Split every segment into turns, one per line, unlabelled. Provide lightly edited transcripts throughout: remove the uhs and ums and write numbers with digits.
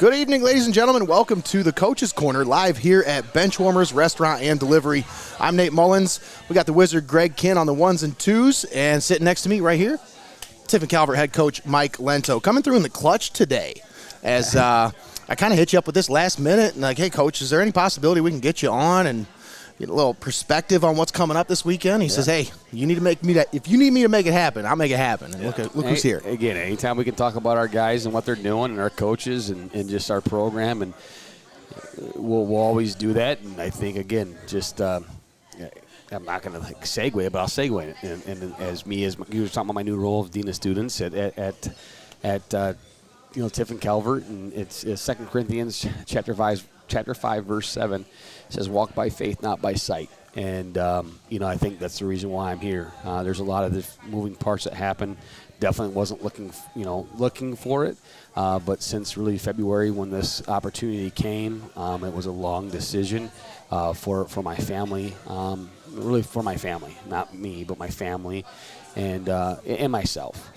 Good evening, ladies and gentlemen. Welcome to the Coach's Corner, live here at Benchwarmers Restaurant and Delivery. I'm Nate Mullins. We got the Wizard Greg Kinn on the ones and twos, and sitting next to me right here, Tiffin Calvert head coach Mike Lento. Coming through in the clutch today as I kind of hit you up with this last minute, and like, hey, coach, is there any possibility we can get you on and get a little perspective on what's coming up this weekend? He says, hey, you need to make me that. If you need me to make it happen, I'll make it happen. And look who's here.
Again, anytime we can talk about our guys and what they're doing and our coaches and just our program, and we'll always do that. And I think, again, just I'm not going to segue, but I'll segue it. And as you were talking about my new role of Dean of Students at Tiffin Calvert, and it's 2 Corinthians chapter 5, verse 7. It says, walk by faith, not by sight. And, I think that's the reason why I'm here. There's a lot of the moving parts that happen. Definitely wasn't looking for it. But since really February when this opportunity came, it was a long decision for my family, really for my family, not me, but my family and myself.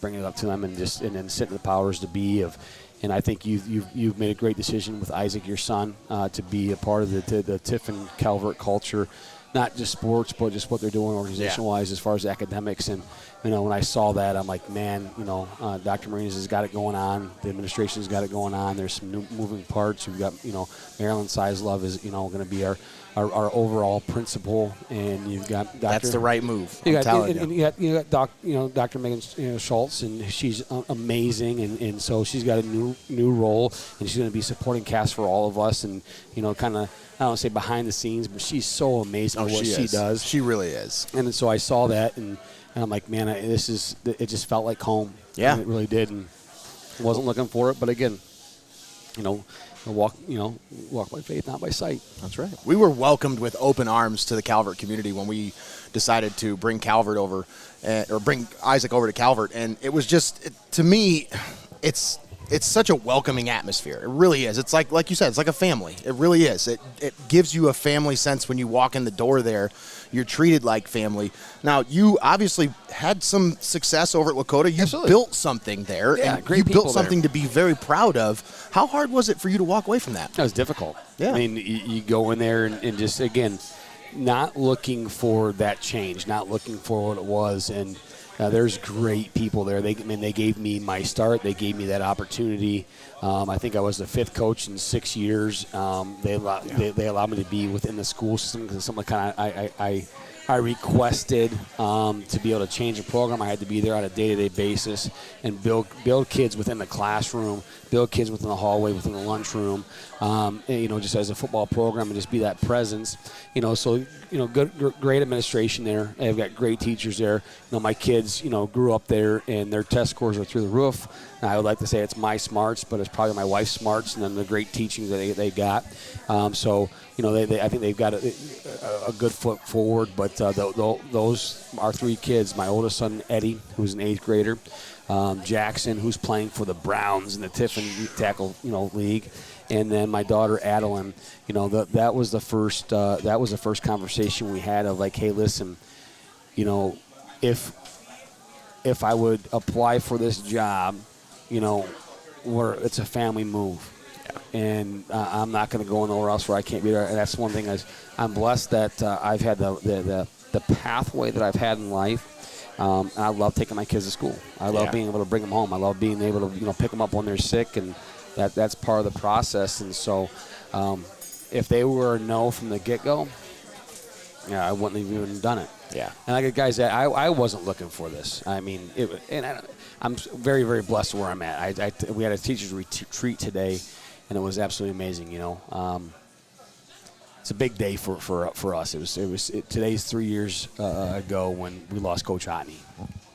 Bringing it up to them and then sitting the powers to be of. And I think you've made a great decision with Isaac, your son, to be a part of the Tiffin Calvert culture, not just sports, but just what they're doing organization-wise as far as academics. And, when I saw that, I'm like, man, Dr. Marinas has got it going on. The administration's got it going on. There's some new moving parts. We've got, Marilyn Sizlove is, going to be our overall principal, and you've got Dr.
That's the right move.
You got Dr. Megan Schultz, and she's amazing, and so she's got a new role, and she's going to be supporting cast for all of us, and kind of, I don't want to say behind the scenes, but she's so amazing at what she does.
She really is.
And so I saw that, and I'm like, man, it just felt like home.
Yeah,
and it really did, and wasn't looking for it, but again, walk by faith, not by sight.
That's right. We were welcomed with open arms to the Calvert community when we decided to bring Calvert over, or bring Isaac over to Calvert, and it was just, to me, it's such a welcoming atmosphere. It really is. It's like you said, it's like a family. It really is. It gives you a family sense when you walk in the door there. You're treated like family. Now, you obviously had some success over at Lakota. You
Absolutely.
built something there, and
great
you built
people
something
there
to be very proud of. How hard was it for you to walk away from that?
That was difficult.
Yeah.
I mean, you go in there and just, again, not looking for that change, not looking for what it was, and there's great people there. They gave me my start. They gave me that opportunity. I think I was the 5th coach in 6 years. They allowed me to be within the school system because something kind of I requested to be able to change the program. I had to be there on a day-to-day basis and build kids within the classroom, build kids within the hallway, within the lunchroom, just as a football program and just be that presence. Great administration there. I've got great teachers there. My kids, grew up there and their test scores are through the roof. And I would like to say it's my smarts, but it's probably my wife's smarts and then the great teaching that they got. I think they've got a good foot forward, but those are 3 kids. My oldest son, Eddie, who's an 8th grader, Jackson, who's playing for the Browns in the Tiffin Youth Tackle, League, and then my daughter, Adeline. That was the first conversation we had of like, hey, listen, if I would apply for this job, where it's a family move. And I'm not going to go nowhere else where I can't be there. And that's one thing I'm blessed that I've had the pathway that I've had in life. I love taking my kids to school. I love being able to bring them home. I love being able to pick them up when they're sick, and that's part of the process. And so if they were a no from the get-go, I wouldn't have even done it.
Yeah.
And like guys, I wasn't looking for this. I mean, I'm very, very blessed where I'm at. We had a teacher's retreat today, and it was absolutely amazing. It's a big day for us. Today's 3 years ago when we lost Coach Otney.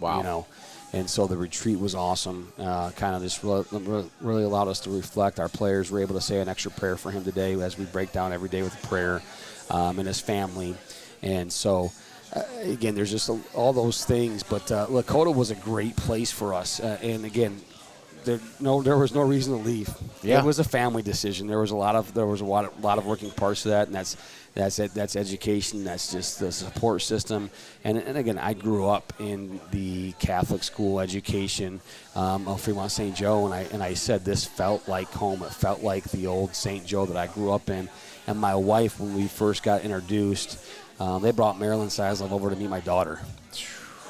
Wow.
And so the retreat was awesome. Kind of just really allowed us to reflect. Our players were able to say an extra prayer for him today as we break down every day with a prayer, and his family. And so, again, there's just all those things. But Lakota was a great place for us. And, again, there was no reason to leave.
Yeah.
It was a family decision. There was a lot of working parts to that, and that's education. That's just the support system. And again, I grew up in the Catholic school education of Fremont St. Joe, and I said this felt like home. It felt like the old St. Joe that I grew up in. And my wife, when we first got introduced, they brought Marilyn Seislov over to meet my daughter.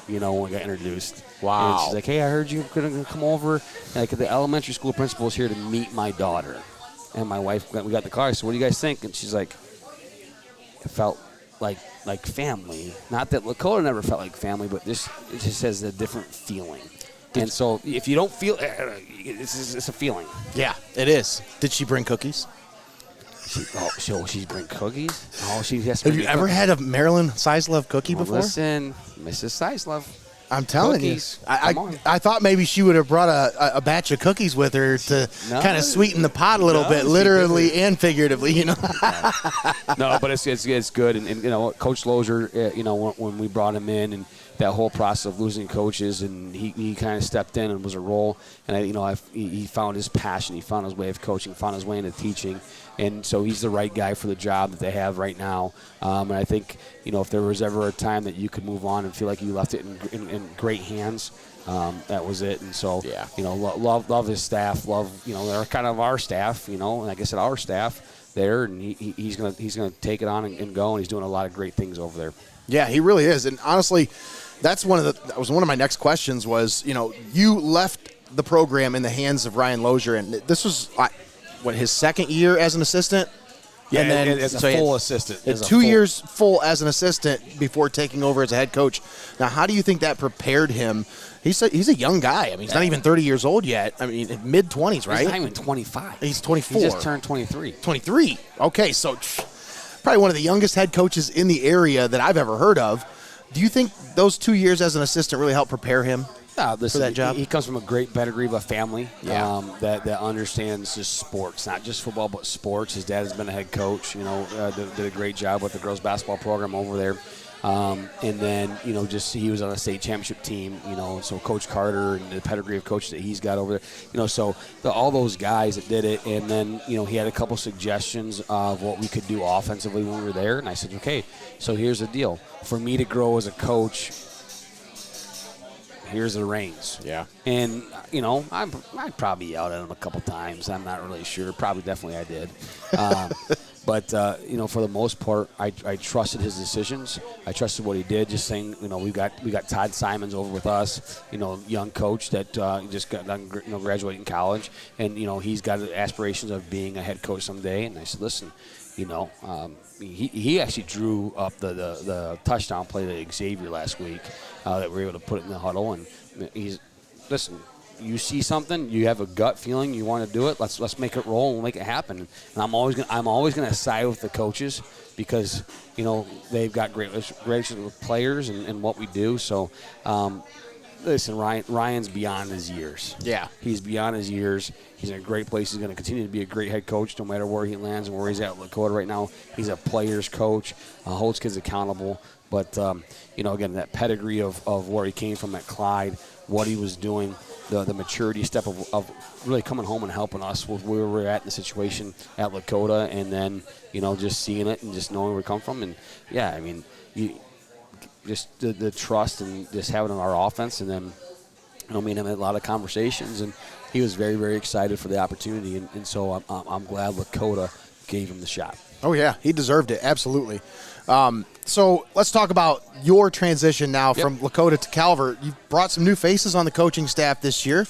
When we got introduced.
Wow.
And she's like, hey, I heard you going to come over. Like, the elementary school principal is here to meet my daughter. And my wife, we got in the car. I said, what do you guys think? And she's like, it felt like family. Not that Lakota never felt like family, but it just has a different feeling. And so if you don't feel it's a feeling.
Yeah, it is. Did she bring cookies?
She's bring cookies? Oh, she has.
Have you ever had a Marilyn Seislov cookie before?
Listen, Mrs. Seislov.
I'm telling
cookies.
you. I thought maybe she would have brought a batch of cookies with her to kind of sweeten the pot a little bit, literally and figuratively, No,
but it's good. And Coach Lozier, when we brought him in and that whole process of losing coaches, and he kind of stepped in and was a role. And he found his passion, he found his way of coaching, found his way into teaching, and so he's the right guy for the job that they have right now. And I think if there was ever a time that you could move on and feel like you left it in great hands, that was it. And so love his staff, they're kind of our staff, and like I said, our staff there, and he's gonna take it on and go, and he's doing a lot of great things over there.
Yeah, he really is. And honestly, that was one of my next questions was, you left the program in the hands of Ryan Lozier, and this was his second year as an assistant?
Yeah,
and then
as a full assistant.
2 years full as an assistant before taking over as a head coach. Now, how do you think that prepared him? He's a young guy. I mean, he's not even 30 years old yet. I mean, mid-20s, right?
He's not even 25.
He's 24.
He just turned 23.
23. Okay, so probably one of the youngest head coaches in the area that I've ever heard of. Do you think those 2 years as an assistant really helped prepare him for that job?
He comes from a great pedigree of a family that understands just sports, not just football, but sports. His dad has been a head coach, did a great job with the girls' basketball program over there. And then, just he was on a state championship team, so Coach Carter and the pedigree of coaches that he's got over there, so all those guys that did it. And then, he had a couple suggestions of what we could do offensively when we were there. And I said, okay, so here's the deal. For me to grow as a coach, here's the reins.
Yeah.
And, I probably yelled at him a couple times. I'm not really sure. Definitely I did. But, for the most part, I trusted his decisions. I trusted what he did. Just saying, we got Todd Simons over with us, young coach that just got done, graduating college. And, he's got aspirations of being a head coach someday. And I said, listen, he actually drew up the touchdown play to Xavier last week that we were able to put it in the huddle. And listen, you see something, you have a gut feeling, you want to do it. Let's make it roll and we'll make it happen. And I'm always gonna side with the coaches because they've got great relationships with players and what we do. So, listen, Ryan's beyond his years.
Yeah,
he's beyond his years. He's in a great place. He's going to continue to be a great head coach no matter where he lands and where he's at with Lakota right now. He's a player's coach, holds kids accountable. But again, that pedigree of where he came from at Clyde, what he was doing. The maturity step of really coming home and helping us with where we're at in the situation at Lakota, and then just seeing it and just knowing where we come from, and just the trust and just having our offense, and then me and him had a lot of conversations, and he was very, very excited for the opportunity, and so I'm glad Lakota gave him the shot.
Oh yeah, he deserved it, absolutely. So let's talk about your transition now from Lakota to Calvert. You've brought some new faces on the coaching staff this year.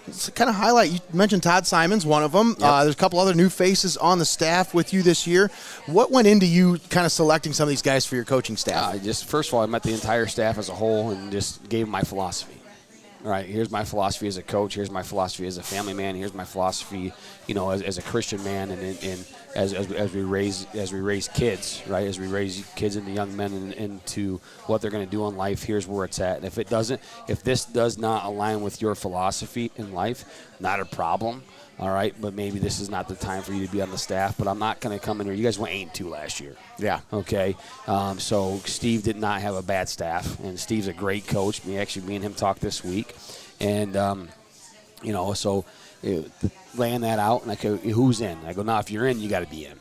Let's kind of highlight, you mentioned Todd Simons, one of them. There's a couple other new faces on the staff with you this year. What went into you kind of selecting some of these guys for your coaching staff?
First of all, I met the entire staff as a whole and just gave them my philosophy. All right, here's my philosophy as a coach. Here's my philosophy as a family man. Here's my philosophy, as a Christian man, and as we raise kids, right? As we raise kids into young men and into what they're going to do in life. Here's where it's at. And if this does not align with your philosophy in life, not a problem. All right, but maybe this is not the time for you to be on the staff. But I'm not going to come in here. You guys went 8-2 last year.
Yeah.
Okay. So Steve did not have a bad staff, and Steve's a great coach. Me and him talked this week, and So laying that out, and I go, who's in? I go, no, if you're in, you got to be in.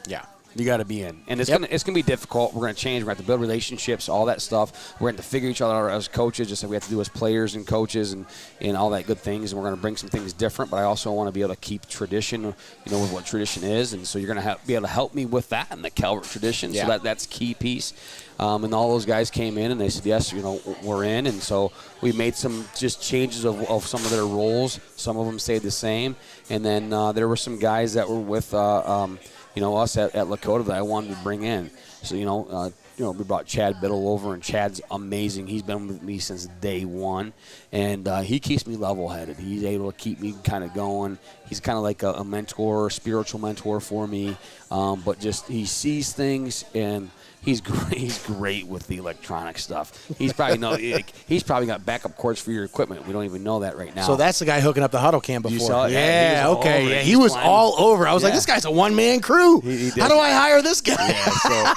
Yeah.
You got to be in. And it's gonna be difficult. We're going to change. We're going to have to build relationships, all that stuff. We're going to figure each other out as coaches, just like we have to do as players and coaches and all that good things. And we're going to bring some things different, but I also want to be able to keep tradition, with what tradition is. And so you're going to be able to help me with that and the Calvert tradition. Yeah. So that's a key piece. And all those guys came in and they said, yes, we're in. And so we made some just changes of some of their roles. Some of them stayed the same. And then there were some guys that were with us at Lakota that I wanted to bring in. So, we brought Chad Biddle over, and Chad's amazing. He's been with me since day one, and he keeps me level-headed. He's able to keep me kind of going. He's kind of like a mentor, spiritual mentor for me, but just he sees things, and he's great with the electronic stuff. He's probably got backup cords for your equipment. We don't even know that right now.
So that's the guy hooking up the huddle cam before.
You saw it?
Yeah, okay. Yeah, he was all over. I was like, this guy's a one-man crew. How do I hire this guy?
Yeah,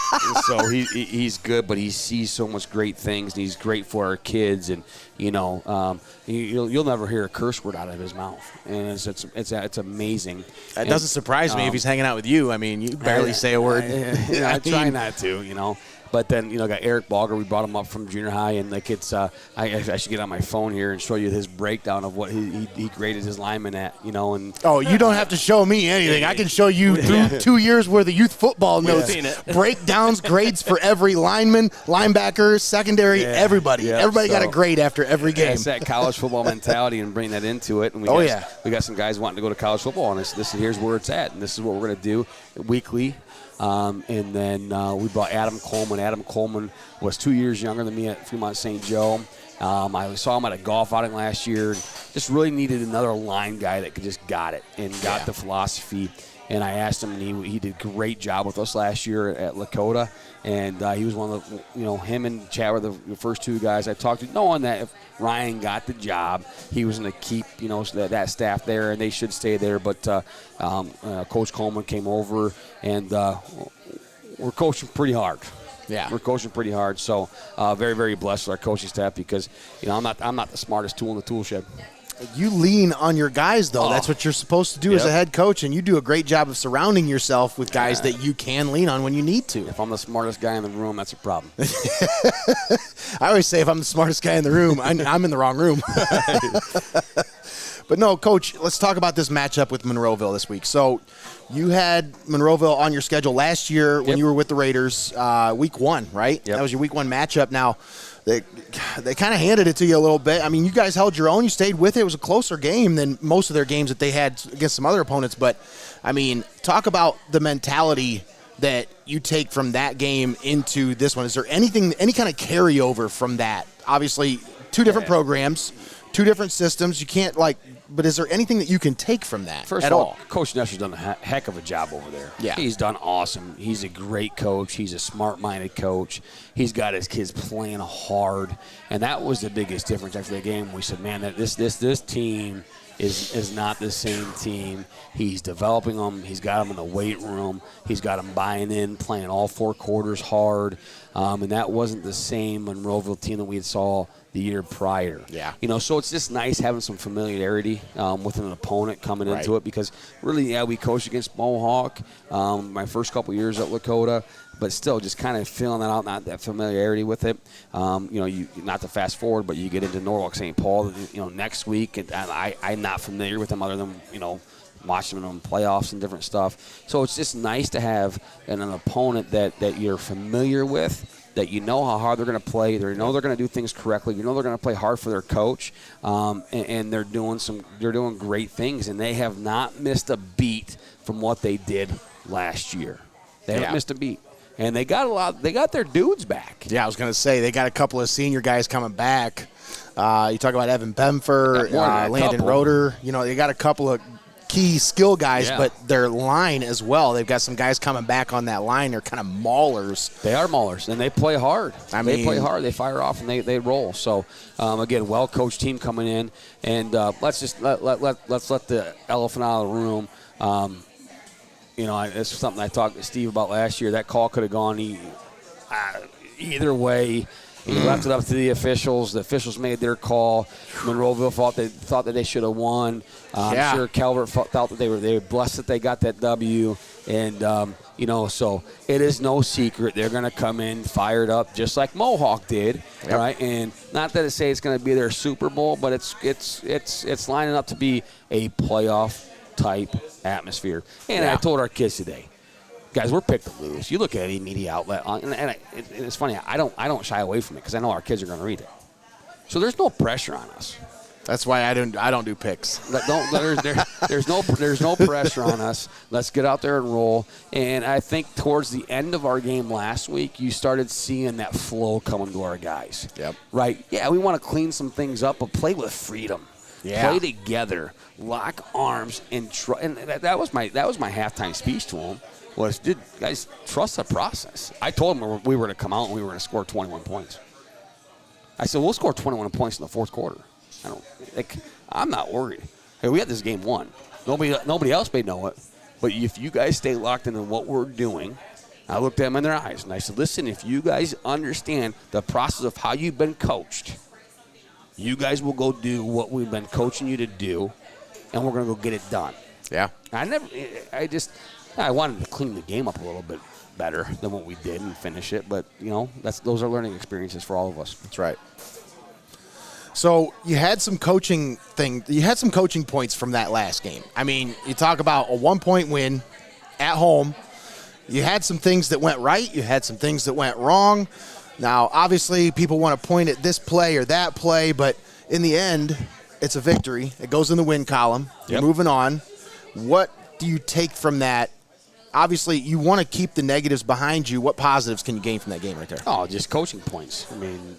so he's good, but he sees so much great things, and he's great for our kids. And you'll never hear a curse word out of his mouth, and it's amazing.
It doesn't surprise me if he's hanging out with you. I mean, you barely say a word.
I try not to, But then, got Eric Balger. We brought him up from junior high, and the kids, I should get on my phone here and show you his breakdown of what he graded his lineman at, And
oh, you don't have to show me anything. I can show you through 2 years worth of youth football notes, breakdowns, grades for every lineman, linebacker, secondary, everybody. Yeah, everybody got a grade after every game.
It's that college football mentality and bring that into it. And we got some guys wanting to go to college football, and here's where it's at, and this is what we're going to do weekly. And then we brought Adam Coleman. Adam Coleman was 2 years younger than me at Fremont St. Joe. I saw him at a golf outing last year. Just really needed another line guy that just got it and got the philosophy. And I asked him, and he did a great job with us last year at Lakota. And he was one of the, him and Chad were the first two guys I talked to, knowing that if Ryan got the job, he was going to keep, that staff there, and they should stay there. But Coach Coleman came over, and we're coaching pretty hard. Yeah, we're coaching pretty hard. So very, very blessed with our coaching staff because, I'm not the smartest tool in the tool shed.
You lean on your guys, though. That's what you're supposed to do as a head coach, and you do a great job of surrounding yourself with guys that you can lean on when you need to.
If I'm the smartest guy in the room, that's a problem.
I always say if I'm the smartest guy in the room, I'm in the wrong room. But no, Coach, let's talk about this matchup with Monroeville this week. So you had Monroeville on your schedule last year when you were with the Raiders, week 1, right? That was your week 1 matchup. Now, they kind of handed it to you a little bit. I mean, you guys held your own. You stayed with it. It was a closer game than most of their games that they had against some other opponents. But, I mean, talk about the mentality that you take from that game into this one. Is there any kind of carryover from that? Obviously, 2 different programs, 2 different systems. You can't, but is there anything that you can take from that
First
at
of
all?
Coach Nesher's done a heck of a job over there.
Yeah.
He's done awesome. He's a great coach. He's a smart-minded coach. He's got his kids playing hard. And that was the biggest difference after the game. We said, man, that this team is not the same team. He's developing them. He's got them in the weight room. He's got them buying in, playing all 4 quarters hard. And that wasn't the same Monroeville team that we had saw the year prior.
Yeah.
So it's just nice having some familiarity with an opponent coming into it because really, we coached against Mohawk my first couple years at Lakota, but still just kind of feeling that out, not that familiarity with it. You not to fast forward, but you get into Norwalk St. Paul, next week, and I'm not familiar with them other than, watching them in playoffs and different stuff. So it's just nice to have an opponent that you're familiar with, that you know how hard they're going to play, you know they're going to do things correctly, you know they're going to play hard for their coach, and they're doing great things, and they have not missed a beat from what they did last year. They haven't missed a beat. And they got their dudes back.
Yeah, I was going to say, they got a couple of senior guys coming back. You talk about Evan Bemfer, Landon Roeder. They got a couple of key skill guys, but their line as well. They've got some guys coming back on that line. They're kind of maulers.
They are maulers, and they play hard. They play hard. They fire off, and they roll. So, again, well-coached team coming in. And let's let the elephant out of the room. It's something I talked to Steve about last year. That call could have gone either way. He left it up to the officials. The officials made their call. Monroeville thought that they should have won. I'm sure Calvert thought that they were blessed that they got that W. And, so it is no secret they're going to come in fired up just like Mohawk did, right? And not that it's going to be their Super Bowl, but it's lining up to be a playoff-type atmosphere. And I told our kids today, guys, we're picked to lose. You look at any media outlet, and it's funny. I don't shy away from it because I know our kids are going to read it. So there's no pressure on us.
That's why I don't do picks.
There's no pressure on us. Let's get out there and roll. And I think towards the end of our game last week, you started seeing that flow coming to our guys.
Yep.
Right. Yeah, we want to clean some things up, but play with freedom.
Yeah.
Play together, lock arms, and that was my halftime speech to them. Was, guys, trust the process. I told them we were going to come out and we were going to score 21 points. I said, we'll score 21 points in the fourth quarter. I'm not worried. Hey, we had this game won. Nobody else may know it. But if you guys stay locked into what we're doing, I looked at them in their eyes and I said, listen, if you guys understand the process of how you've been coached, you guys will go do what we've been coaching you to do, and we're going to go get it done.
Yeah.
I wanted to clean the game up a little bit better than what we did and finish it. But, those are learning experiences for all of us.
That's right. So you had some coaching points from that last game. I mean, you talk about a 1-point win at home. You had some things that went right. You had some things that went wrong. Now, obviously, people want to point at this play or that play, but in the end, it's a victory. It goes in the win column. You're moving on. What do you take from that? Obviously, you want to keep the negatives behind you. What positives can you gain from that game right there?
Oh, just coaching points. I mean,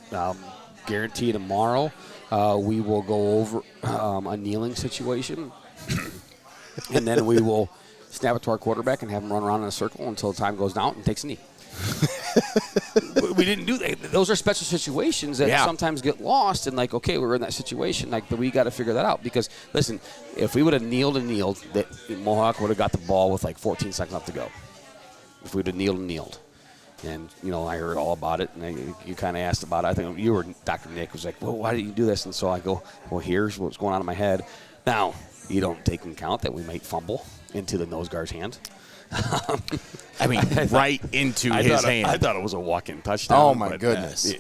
guarantee tomorrow we will go over a kneeling situation, and then we will snap it to our quarterback and have him run around in a circle until time goes down and takes a knee. We didn't do that. Those are special situations that sometimes get lost. And okay, we're in that situation. We got to figure that out because listen, if we would have kneeled, that Mohawk would have got the ball with 14 seconds left to go. If we'd have kneeled, and I heard all about it, and you kind of asked about it. I think you were Dr. Nick was like, well, why did you do this? And so I go, well, here's what's going on in my head. Now you don't take into account that we might fumble into the nose guard's hand.
I mean, right into his hand.
I thought it was a walk-in touchdown.
Oh my goodness!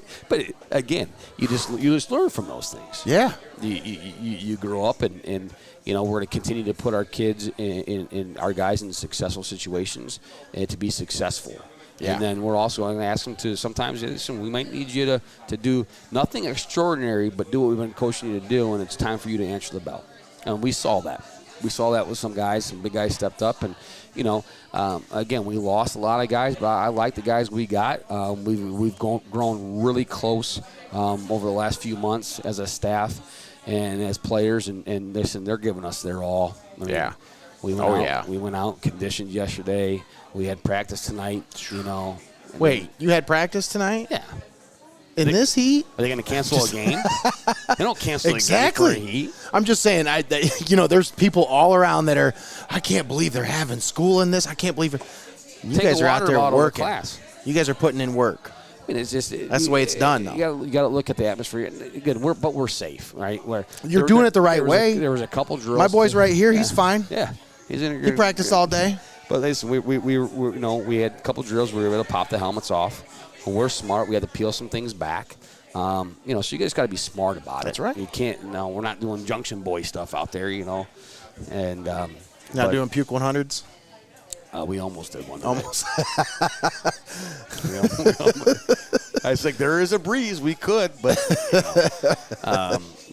Again, you just learn from those things.
Yeah.
You grow up, and we're going to continue to put our kids in our guys in successful situations and to be successful. Yeah. And then we're also going to ask them to sometimes, listen, we might need you to do nothing extraordinary, but do what we've been coaching you to do, and it's time for you to answer the bell. And we saw that. We saw that with some guys. Some big guys stepped up, and again, we lost a lot of guys, but I like the guys we got. We've grown really close over the last few months as a staff and as players, and listen, they're giving us their all. We went out conditioned yesterday. We had practice tonight.
Wait, you had practice tonight?
Yeah.
In this heat?
Are they going to cancel a game? They don't cancel
exactly.
a game for heat.
I'm just saying, there's people all around that are, I can't believe they're having school in this. I can't believe it. You guys are out there working. You guys are putting in work.
I mean, it's just
that's the way it's done, though.
You got to look at the atmosphere. Again, we're safe, right?
You're doing it the right way.
There was a couple drills.
My boy's right here. He's fine.
Yeah,
he practiced all day.
But listen, we had a couple drills. We were able to pop the helmets off. We're smart. We had to peel some things back. So you guys got to be smart about it.
That's right.
You can't. No, we're not doing Junction Boy stuff out there. And
not doing puke 100s.
We almost did one.
Almost.
I was like, there is a breeze. We could, but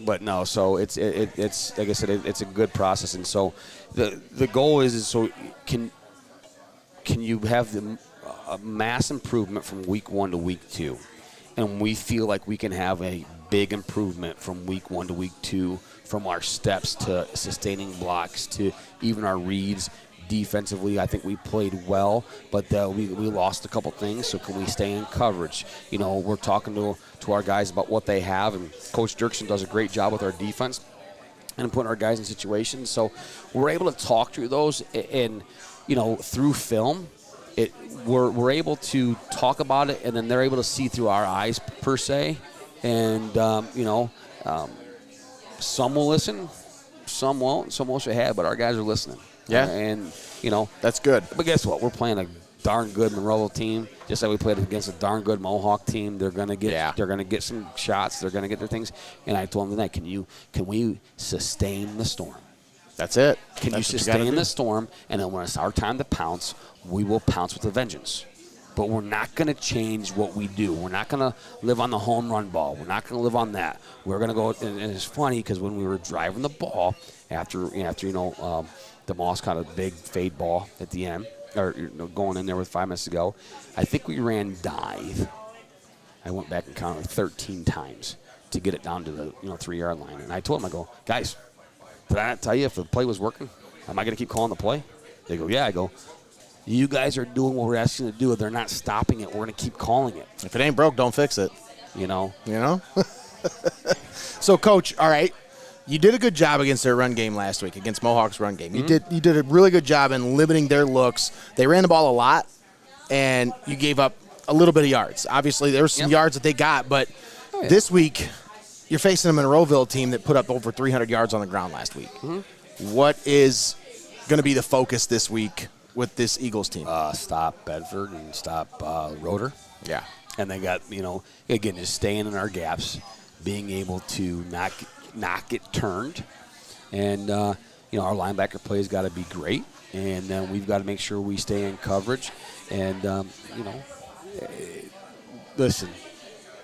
but no. So it's like I said, it's a good process, and so the goal is so can you have a mass improvement from week 1 to week 2, and we feel like we can have a big improvement from week 1 to week 2, from our steps to sustaining blocks to even our reads. Defensively, I think we played well, but we lost a couple things. So can we stay in coverage? We're talking to our guys about what they have, and Coach Dirksen does a great job with our defense and putting our guys in situations. So we're able to talk through those, and through film, we're able to talk about it, and then they're able to see through our eyes per se. And some will listen, some won't. Some will say, "Hey," but our guys are listening.
Yeah,
and
that's good.
But guess what? We're playing a darn good Monroeville team, just like we played against a darn good Mohawk team. They're gonna get some shots. They're gonna get their things. And I told them tonight, can we sustain the storm?
That's it.
Can you sustain the storm? And then when it's our time to pounce, we will pounce with a vengeance. But we're not going to change what we do. We're not going to live on the home run ball. We're not going to live on that. We're going to go, and it's funny because when we were driving the ball after the Moss caught a big fade ball at the end, or going in there with 5 minutes to go, I think we ran dive. I went back and counted 13 times to get it down to the 3-yard line. And I told them, I go, guys, did I not tell you if the play was working? Am I going to keep calling the play? They go, yeah. I go, you guys are doing what we're asking you to do. They're not stopping it. We're going to keep calling it.
If it ain't broke, don't fix it.
You know?
So, Coach, all right, you did a good job against their run game last week, against Mohawk's run game.
Mm-hmm.
You did a really good job in limiting their looks. They ran the ball a lot, and you gave up a little bit of yards. Obviously, there were some yards that they got, but this week you're facing a Monroeville team that put up over 300 yards on the ground last week.
Mm-hmm.
What is going to be the focus this week with this Eagles team?
Stop Bedford and stop Roeder.
Yeah.
And they got, again, just staying in our gaps, being able to not get turned. And, our linebacker play has got to be great. And then we've got to make sure we stay in coverage. And, listen,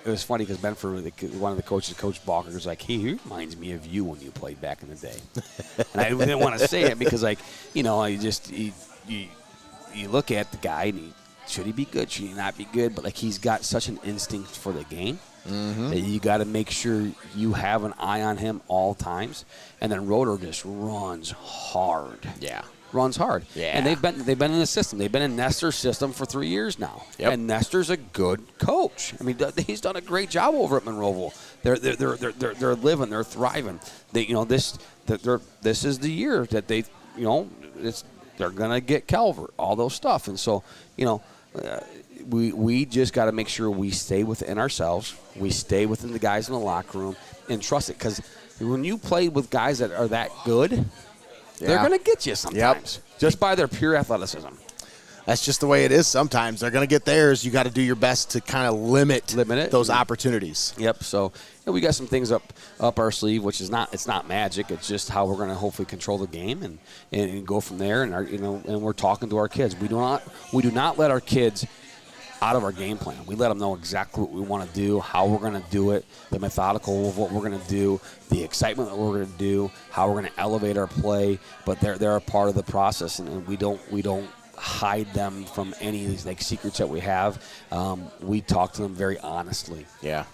it was funny because Benford, one of the coaches, Coach Balker, was like, hey, he reminds me of you when you played back in the day. And I didn't want to say it because, you look at the guy and should he be good? Should he not be good? But he's got such an instinct for the game that you got to make sure you have an eye on him all times. And then Roeder just runs hard.
Yeah,
runs hard.
Yeah,
and they've been in the system. They've been in Nestor's system for 3 years now.
Yep.
And Nestor's a good coach. I mean, he's done a great job over at Monroeville. They're living. They're thriving. This is the year that they they're gonna get Calvert, all those stuff. And so we just got to make sure we stay within ourselves. We stay within the guys in the locker room and trust it. Because when you play with guys that are that good, they're going to get you sometimes just by their pure athleticism.
That's just the way it is sometimes. They're going to get theirs. You got to do your best to kind of limit those opportunities.
Yep. So we got some things up our sleeve, which is it's not magic. It's just how we're going to hopefully control the game and go from there. And and we're talking to our kids. We do not let our kids out of our game plan. We let them know exactly what we want to do, how we're going to do it, the methodical of what we're going to do, the excitement that we're going to do, how we're going to elevate our play. But they're a part of the process, and we don't hide them from any of these secrets that we have. We talk to them very honestly.
Yeah.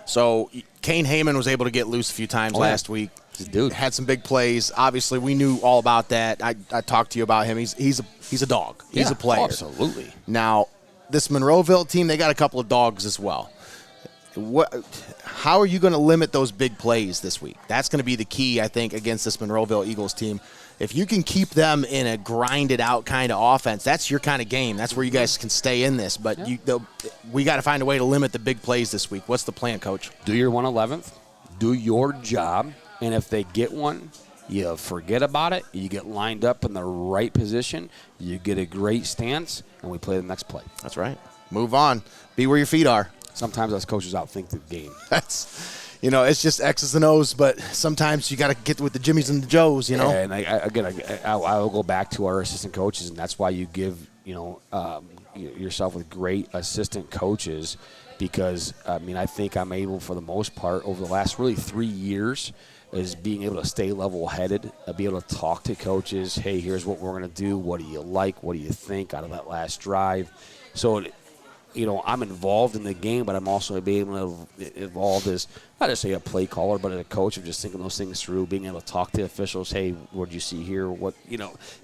So Kane Heyman was able to get loose a few times last week.
Dude
had some big plays. Obviously, we knew all about that. I talked to you about him. He's a dog. He's a player.
Absolutely.
Now, this Monroeville team, they got a couple of dogs as well. How are you going to limit those big plays this week? That's going to be the key, I think, against this Monroeville Eagles team. If you can keep them in a grinded-out kind of offense, that's your kind of game. That's where you guys can stay in this. But we got to find a way to limit the big plays this week. What's the plan, Coach?
Do your 111th. Do your job. And if they get one, you forget about it. You get lined up in the right position. You get a great stance, and we play the next play.
That's right. Move on. Be where your feet are.
Sometimes us coaches outthink the game.
It's just X's and O's, but sometimes you got to get with the Jimmies and the Joes,
Yeah, and I will go back to our assistant coaches, and that's why you give yourself with great assistant coaches, because I think I'm able, for the most part, over the last really 3 years, is being able to stay level-headed, be able to talk to coaches. Hey, here's what we're going to do. What do you like? What do you think out of that last drive? So, I'm involved in the game, but I'm also being able to evolve as not just a play caller, but as a coach of just thinking those things through, being able to talk to officials. Hey, what did you see here?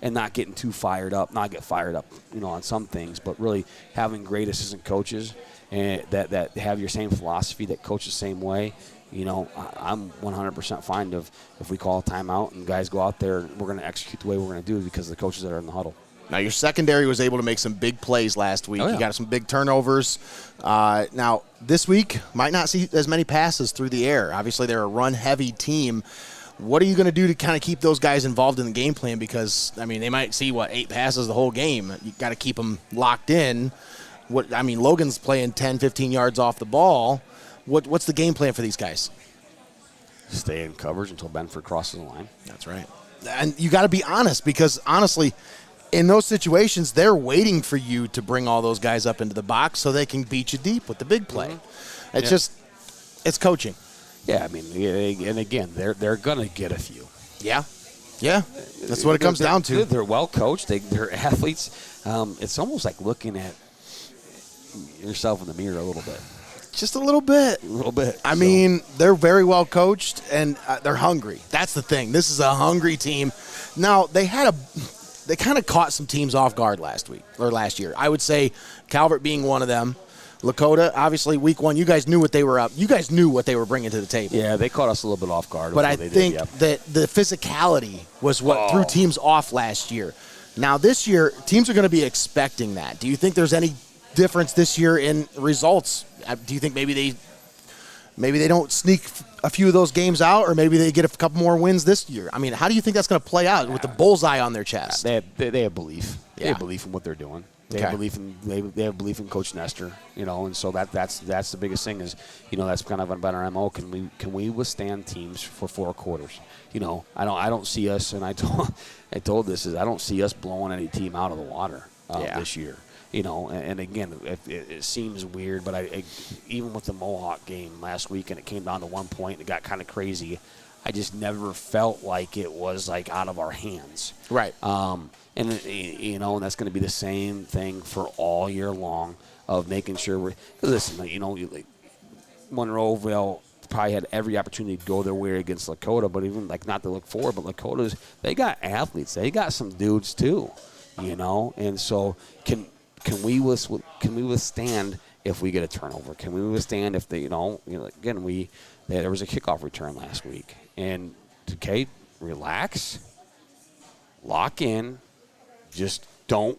And not getting too fired up, not get fired up, on some things, but really having great assistant coaches and that have your same philosophy, that coach the same way. I'm 100% fine if we call a timeout and guys go out there and we're going to execute the way we're going to do it because of the coaches that are in the huddle.
Now, your secondary was able to make some big plays last week.
Oh, yeah.
You got some big turnovers. Now, this week, might not see as many passes through the air. Obviously, they're a run-heavy team. What are you going to do to kind of keep those guys involved in the game plan? Because, I mean, they might see, 8 passes the whole game. You got to keep them locked in. Logan's playing 10, 15 yards off the ball. What's the game plan for these guys?
Stay in coverage until Benford crosses the line.
That's right. And you got to be honest, because, honestly, in those situations, they're waiting for you to bring all those guys up into the box so they can beat you deep with the big play. Mm-hmm. It's coaching.
Yeah, I mean, and again, they're gonna get a few.
Yeah, that's what it comes down to.
They're well coached. They're athletes. It's almost like looking at yourself in the mirror a little bit.
Just a little bit. I mean, they're very well coached and they're hungry. That's the thing. This is a hungry team. Now they kind of caught some teams off guard last year. I would say Calvert being one of them. Lakota, obviously, week 1, you guys knew what they were up. You guys knew what they were bringing to the table.
Yeah, they caught us a little bit off guard.
But I think that the physicality was what threw teams off last year. Now, this year, teams are going to be expecting that. Do you think there's any difference this year in results? Do you think maybe they don't sneak a few of those games out, or maybe they get a couple more wins this year? I mean, how do you think that's going to play out with the bullseye on their chest?
They have belief.
Yeah.
They have belief in what they're doing. They have belief in Coach Nestor, and so that's the biggest thing is, that's kind of about our MO. Can we withstand teams for 4 quarters? I don't see us, and I told this is I don't see us blowing any team out of the water this year. And again, it seems weird, but even with the Mohawk game last week, and it came down to 1 point, and it got kind of crazy. I just never felt like it was like out of our hands.
Right.
And that's going to be the same thing for all year long of making sure we're. Listen, like Monroeville probably had every opportunity to go their way against Lakota, but even not to look forward, but Lakota's they got athletes, they got some dudes too, and so can we withstand if we get a turnover? Can we withstand if they again there was a kickoff return last week, and okay, relax, lock in. Just don't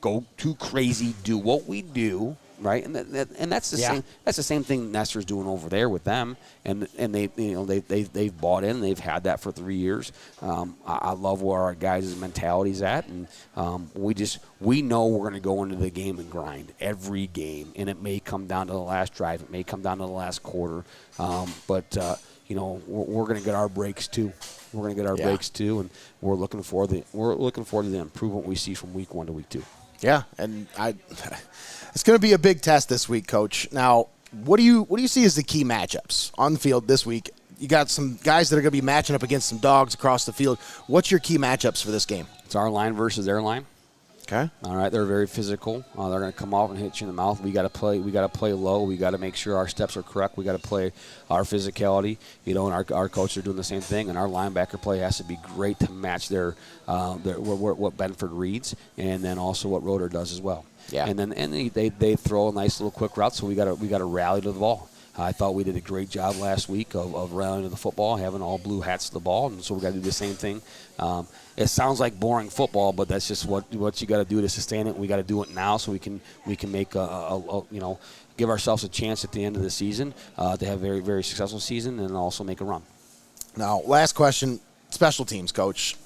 go too crazy. Do what we do, right? And that's the same. That's the same thing Nestor's doing over there with them. And they've bought in. They've had that for 3 years. I love where our guys' mentality's at, and we know we're going to go into the game and grind every game. And it may come down to the last drive. It may come down to the last quarter. But we're going to get our breaks too. We're going to get our breaks too, and we're looking forward to the improvement we see from week 1 to week 2.
Yeah, and it's going to be a big test this week, Coach. Now, what do you see as the key matchups on the field this week? You got some guys that are going to be matching up against some dogs across the field. What's your key matchups for this game?
It's our line versus their line.
Okay.
All right, they're very physical. They're going to come off and hit you in the mouth. We got to play low. We got to make sure our steps are correct. We got to play our physicality. And our coaches are doing the same thing. And our linebacker play has to be great to match their what Benford reads, and then also what Roeder does as well.
Yeah.
And then they throw a nice little quick route. So we got to rally to the ball. I thought we did a great job last week of rallying to the football, having all blue hats to the ball, and so we got to do the same thing. It sounds like boring football, but that's just what you got to do to sustain it. We got to do it now so we can make give ourselves a chance at the end of the season to have a very, very successful season and also make a run.
Now, last question, special teams, Coach.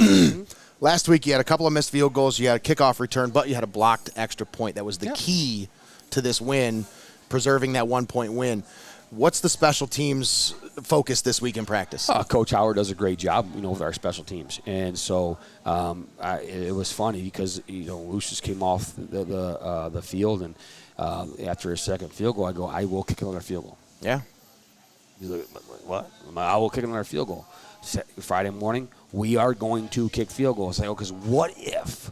Last week you had a couple of missed field goals, you had a kickoff return, but you had a blocked extra point. That was the key to this win, preserving that 1-point win. What's the special teams focus this week in practice?
Coach Howard does a great job, with our special teams, and so it was funny because Lucius came off the field, and after his second field goal, I will kick another field goal.
Yeah.
He's like, what? I will kick another field goal. Friday morning, we are going to kick field goals. Because what if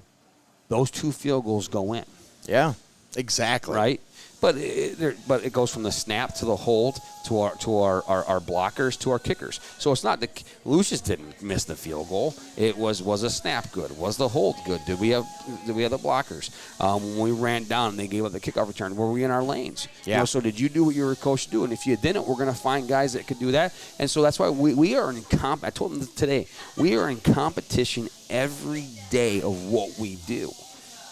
those 2 field goals go in?
Yeah, exactly.
Right. But it goes from the snap to the hold to our blockers to our kickers. So it's not Lucius didn't miss the field goal. It was a snap good? Was the hold good? Did we have the blockers? When we ran down and they gave up the kickoff return, were we in our lanes?
Yeah.
So did you do what you were coached to do? And if you didn't, we're going to find guys that could do that. And so that's why we are in I told them today, we are in competition every day of what we do.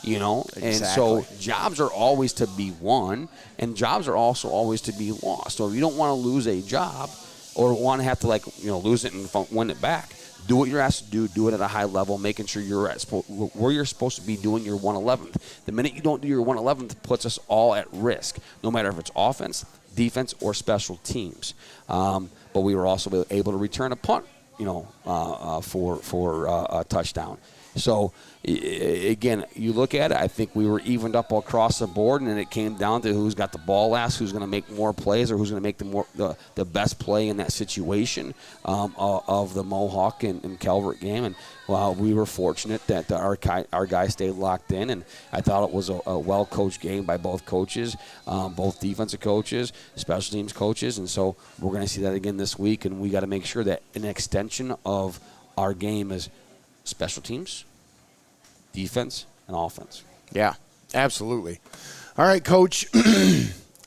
you know.
Exactly.
And so jobs are always to be won, and jobs are also always to be lost. So if you don't want to lose a job or want to have to, lose it and win it back, do what you're asked to do it at a high level, making sure you're at where you're supposed to be doing your 111th. The minute you don't do your 111th puts us all at risk, no matter if it's offense, defense, or special teams. But we were also able to return a punt, for a touchdown. So, again, you look at it, I think we were evened up across the board, and then it came down to who's got the ball last, who's going to make more plays, or who's going to make the best play in that situation of the Mohawk and Calvert game. And we were fortunate that our guys stayed locked in, and I thought it was a well-coached game by both coaches, both defensive coaches, special teams coaches, and so we're going to see that again this week, and we got to make sure that an extension of our game is special teams, defense, and offense.
Yeah, absolutely. All right, Coach,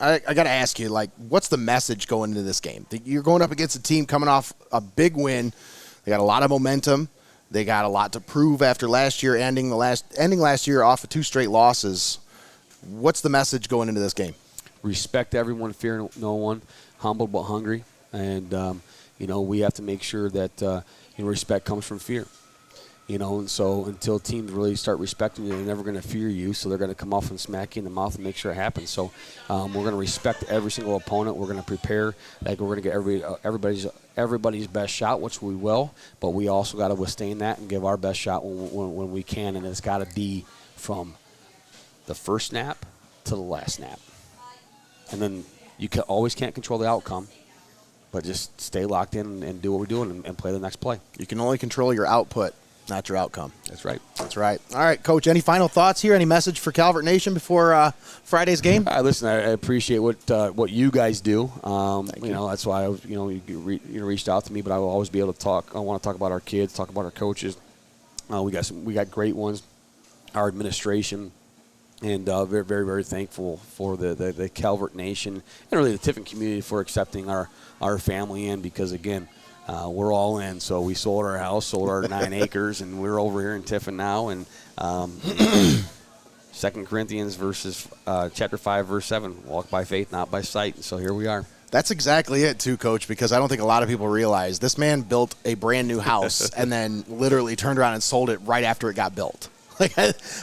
I got to ask you, what's the message going into this game? You're going up against a team coming off a big win. They got a lot of momentum. They got a lot to prove after last year, ending last year off of 2 straight losses. What's the message going into this game?
Respect everyone, fear no one, humble but hungry. And, we have to make sure that respect comes from fear. And so until teams really start respecting you, they're never going to fear you, so they're going to come off and smack you in the mouth and make sure it happens. So we're going to respect every single opponent. We're going to prepare like we're going to get everybody's best shot, which we will, but we also got to withstand that and give our best shot when we can, and it's got to be from the first snap to the last snap. And then you always can't control the outcome, but just stay locked in and do what we're doing and play the next play.
You can only control your output, not your outcome.
That's right.
That's right. All right, Coach, any final thoughts here? Any message for Calvert Nation before Friday's game?
Listen, I appreciate what you guys do. That's why I was, you reached out to me, but I will always be able to talk. I want to talk about our kids, talk about our coaches. We got great ones, our administration, and very, very, very thankful for the Calvert Nation and really the Tiffin community for accepting our family in, because, again, we're all in. So we sold our house, sold our 9 acres, and we're over here in Tiffin now. And 2 Corinthians chapter 5, verse 7, walk by faith, not by sight. And so here we are.
That's exactly it, too, Coach, because I don't think a lot of people realize this man built a brand-new house and then literally turned around and sold it right after it got built.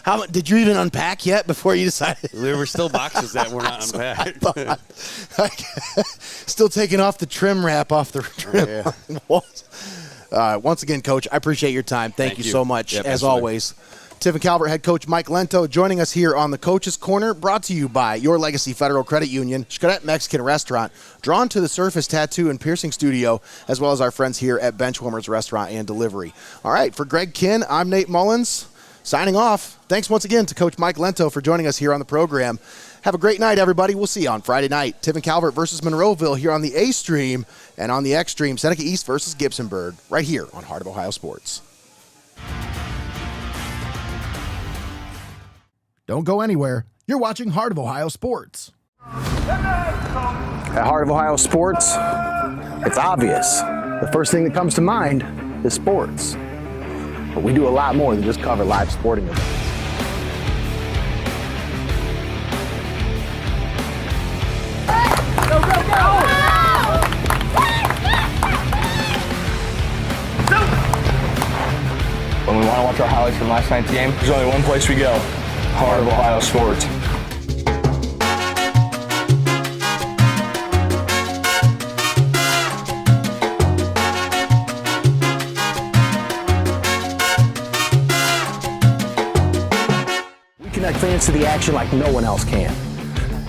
How did you even unpack yet before you decided?
There were still boxes that were not unpacked.
Still taking off the trim wrap off the trim. Yeah. Once again, Coach, I appreciate your time. Thank you so much, as always. Tiffin Calvert head coach Mike Lento joining us here on the Coach's Corner, brought to you by Your Legacy Federal Credit Union, Xcaret Mexican Restaurant, Drawn to the Surface Tattoo and Piercing Studio, as well as our friends here at Benchwarmers Restaurant and Delivery. All right, for Greg Kinn, I'm Nate Mullins. Signing off. Thanks once again to Coach Mike Lento for joining us here on the program. Have a great night, everybody. We'll see you on Friday night. Tiffin Calvert versus Monroeville here on the A Stream, and on the X Stream, Seneca East versus Gibsonburg, right here on Heart of Ohio Sports.
Don't go anywhere. You're watching Heart of Ohio Sports.
At Heart of Ohio Sports, it's obvious. The first thing that comes to mind is sports. But we do a lot more than just cover live sporting events.
Go, go, go!
When we want to watch our highlights from last night's game, there's only one place we go. Heart of Ohio Sports. Connect fans to the action like no one else can.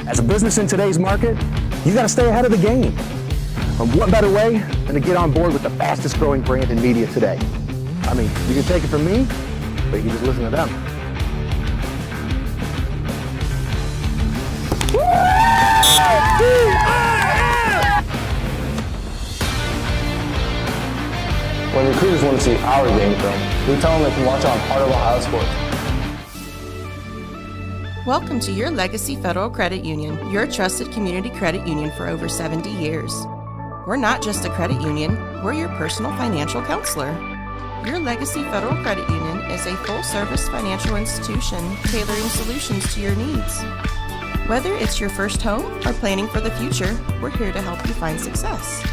As a business in today's market, you got to stay ahead of the game. And what better way than to get on board with the fastest growing brand in media today? I mean, you can take it from me, but you can just listen to them. When recruiters want to see our game film, we tell them they can watch on Heart of Ohio Sports.
Welcome to Your Legacy Federal Credit Union, your trusted community credit union for over 70 years. We're not just a credit union, we're your personal financial counselor. Your Legacy Federal Credit Union is a full-service financial institution tailoring solutions to your needs. Whether it's your first home or planning for the future, we're here to help you find success.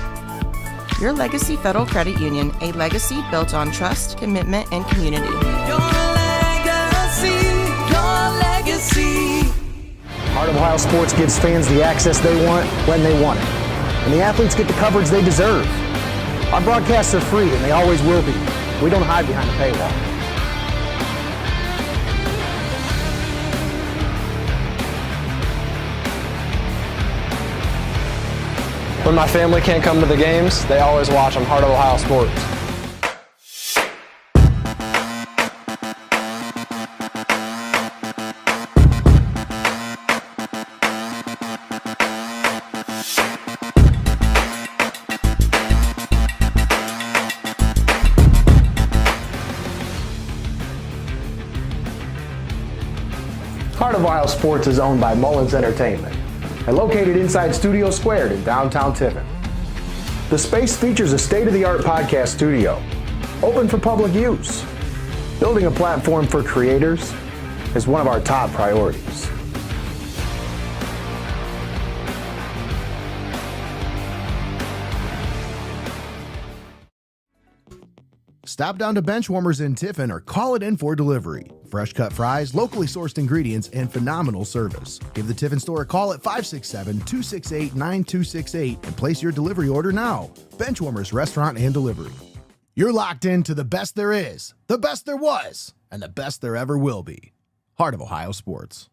Your Legacy Federal Credit Union, a legacy built on trust, commitment, and community.
Your legacy, your legacy.
Heart of Ohio Sports gives fans the access they want when they want it. And the athletes get the coverage they deserve. Our broadcasts are free, and they always will be. We don't hide behind a paywall.
When my family can't come to the games, they always watch on Heart of Ohio Sports.
Heart of Ohio Sports is owned by Mullins Entertainment and located inside Studio Squared in downtown Tiffin. The space features a state-of-the-art podcast studio, open for public use. Building a platform for creators is one of our top priorities.
Stop down to Benchwarmers in Tiffin or call it in for delivery. Fresh cut fries, locally sourced ingredients, and phenomenal service. Give the Tiffin store a call at 567-268-9268 and place your delivery order now. Benchwarmers Restaurant and Delivery. You're locked into the best there is, the best there was, and the best there ever will be. Heart of Ohio Sports.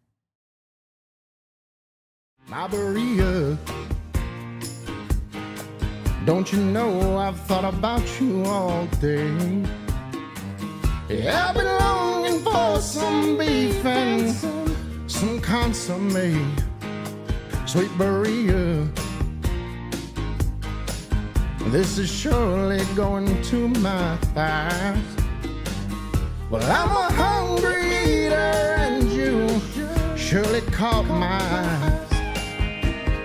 My Berea, don't you know I've thought about you all day? Yeah, I've been longing for some beef and some consomme, sweet Berea. This is surely going to my thighs. Well, I'm a hungry eater and you surely caught my eyes.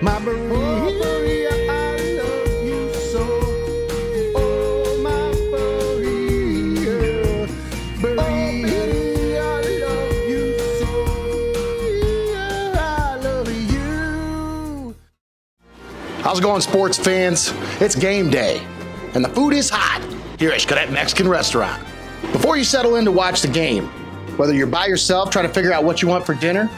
My Berea, I love you so. Oh, my Berea, Berea, I love you so. I love you. How's it going, sports fans? It's game day, and the food is hot here at Xcaret Mexican Restaurant. Before you settle in to watch the game, whether you're by yourself trying to figure out what you want for dinner,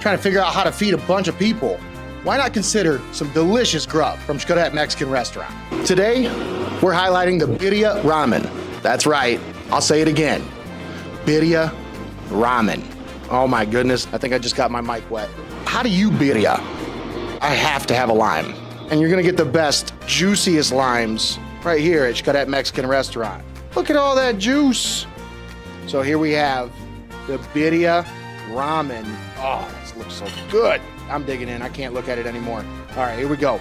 trying to figure out how to feed a bunch of people, why not consider some delicious grub from Xcaret Mexican Restaurant? Today, we're highlighting the birria ramen. That's right, I'll say it again. Birria ramen. Oh my goodness, I think I just got my mic wet. How do you birria? I have to have a lime. And you're gonna get the best, juiciest limes right here at Xcaret Mexican Restaurant. Look at all that juice. So here we have the birria ramen. Oh, this looks so good. I'm digging in. I can't look at it anymore. All right, here we go.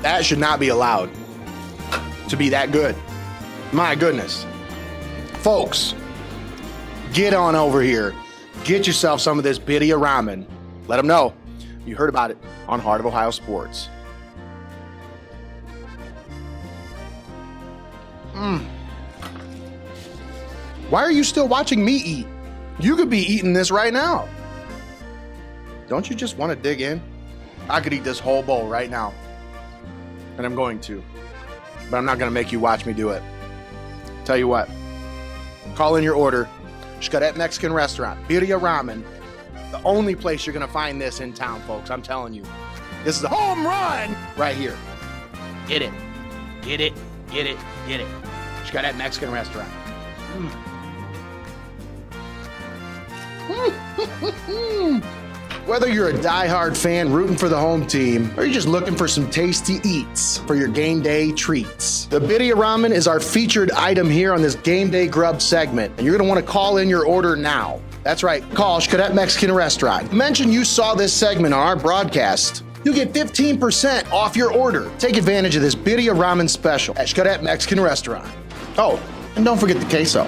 That should not be allowed to be that good. My goodness. Folks, get on over here. Get yourself some of this birria ramen. Let them know you heard about it on Heart of Ohio Sports. Why are you still watching me eat? You could be eating this right now. Don't you just want to dig in? I could eat this whole bowl right now. And I'm going to. But I'm not going to make you watch me do it. Tell you what. Call in your order. Xcaret Mexican Restaurant, birria ramen. The only place you're going to find this in town, folks. I'm telling you. This is a home run right here. Get it. Get it. Get it. Get it. Xcaret Mexican Restaurant. Whether you're a diehard fan rooting for the home team or you're just looking for some tasty eats for your game day treats, the birria ramen is our featured item here on this game day grub segment, and you're going to want to call in your order now. That's right, call Xcaret Mexican Restaurant. Mention you saw this segment on our broadcast,
you'll get 15% off your order. Take advantage of this birria ramen special at Xcaret Mexican Restaurant. Oh, and don't forget the queso.